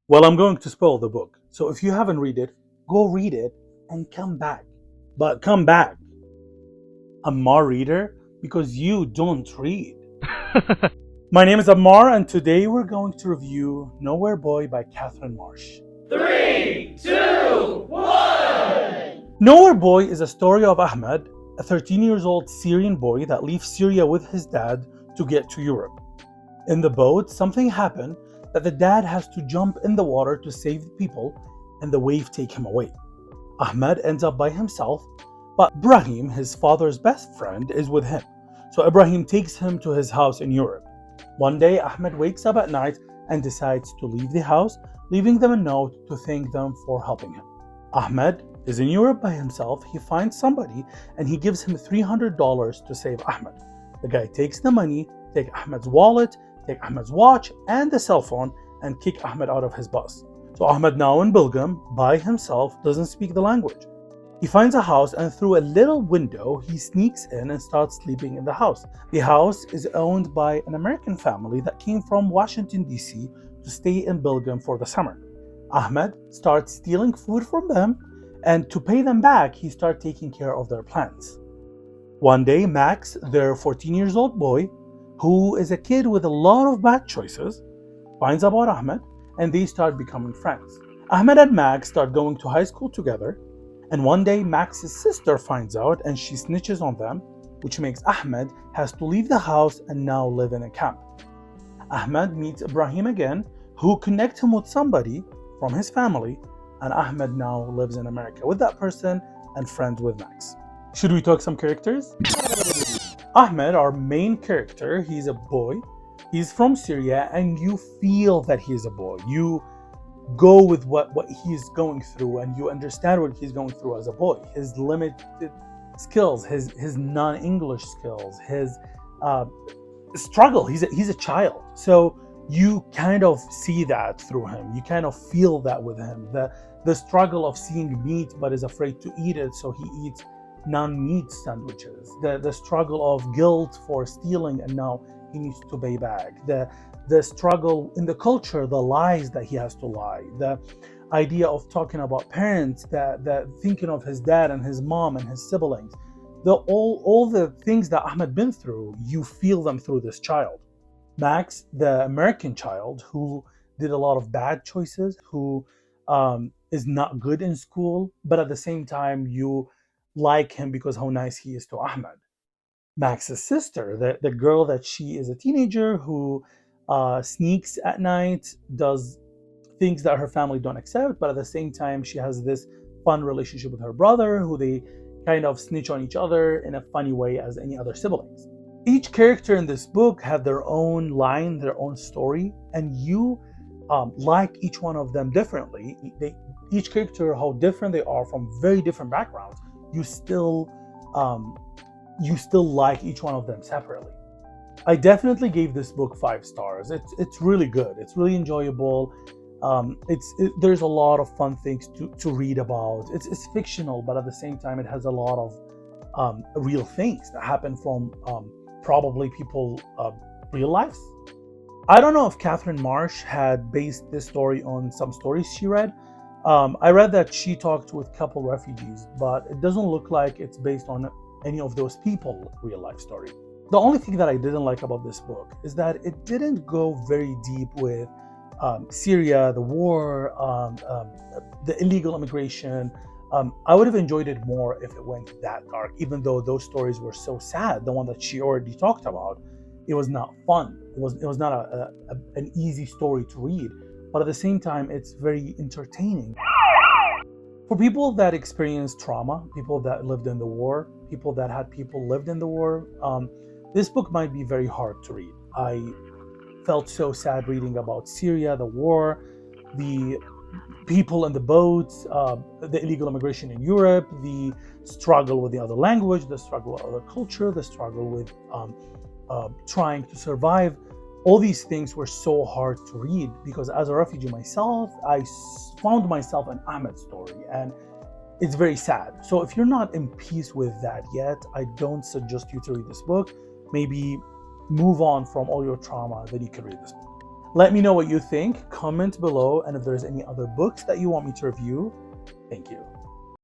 Well, I'm going to spoil the book. So if you haven't read it, go read it and come back. But come back, AmmaReader, because you don't read. My name is Ammar, and today we're going to review Nowhere Boy by Katherine Marsh. 3, 2, 1! Nowhere Boy is a story of Ahmed, a 13-year-old Syrian boy that leaves Syria with his dad to get to Europe. In the boat, something happened that the dad has to jump in the water to save the people, and the wave take him away. Ahmed ends up by himself, but Ibrahim, his father's best friend, is with him. So Ibrahim takes him to his house in Europe. One day, Ahmed wakes up at night and decides to leave the house, leaving them a note to thank them for helping him. Ahmed is in Europe by himself. He finds somebody and he gives him $300 to save Ahmed. The guy takes the money, takes Ahmed's wallet, take Ahmed's watch and the cell phone, and kick Ahmed out of his bus. So Ahmed, now in Belgium by himself, doesn't speak the language. He finds a house, and through a little window he sneaks in and starts sleeping in the house. The house is owned by an American family that came from Washington, D.C. to stay in Belgium for the summer. Ahmed starts stealing food from them, and to pay them back he starts taking care of their plants. One day, Max, their 14-year-old boy, who is a kid with a lot of bad choices, finds out about Ahmed, and they start becoming friends. Ahmed and Max start going to high school together, and one day Max's sister finds out and she snitches on them, which makes Ahmed has to leave the house and now live in a camp. Ahmed meets Ibrahim again, who connects him with somebody from his family, and Ahmed now lives in America with that person and friends with Max. Should we talk some characters? Ahmed, our main character, he's a boy. He's from Syria, and you feel that he's a boy. You go with what he's going through, and you understand what he's going through as a boy. His limited skills, his non-English skills, his struggle. He's a child. So you kind of see that through him. You kind of feel that with him. The struggle of seeing meat but is afraid to eat it, so he eats non-meat sandwiches. The struggle of guilt for stealing, and now he needs to pay back. The struggle in the culture, the lies that he has to lie, the idea of talking about parents, that thinking of his dad and his mom and his siblings, all the things that Ahmed been through, you feel them through this child. Max, the American child who did a lot of bad choices, who is not good in school, but at the same time you like him because how nice he is to Ahmed. Max's sister, the girl that she is a teenager who sneaks at night, does things that her family don't accept, but at the same time she has this fun relationship with her brother, who they kind of snitch on each other in a funny way as any other siblings. Each character in this book have their own line, their own story, and you like each one of them differently. Each character, how different they are from very different backgrounds, you still like each one of them separately. I definitely gave this book 5 stars. It's really good. It's really enjoyable. There's a lot of fun things to read about. It's fictional, but at the same time, it has a lot of real things that happen from probably people real lives. I don't know if Katherine Marsh had based this story on some stories she read. I read that she talked with a couple refugees, but it doesn't look like it's based on any of those people real life story. The only thing that I didn't like about this book is that it didn't go very deep with Syria, the war, the illegal immigration. I would have enjoyed it more if it went that dark, even though those stories were so sad. The one that she already talked about, it was not fun. It was not an easy story to read, but at the same time, it's very entertaining. For people that experienced trauma, people that lived in the war, people that had people lived in the war, this book might be very hard to read. I felt so sad reading about Syria, the war, the people in the boats, the illegal immigration in Europe, the struggle with the other language, the struggle with other culture, the struggle with trying to survive. All these things were so hard to read because as a refugee myself, I found myself in Ahmed's story, and it's very sad. So if you're not in peace with that yet, I don't suggest you to read this book. Maybe move on from all your trauma, then you can read this book. Let me know what you think, comment below, and if there's any other books that you want me to review. Thank you.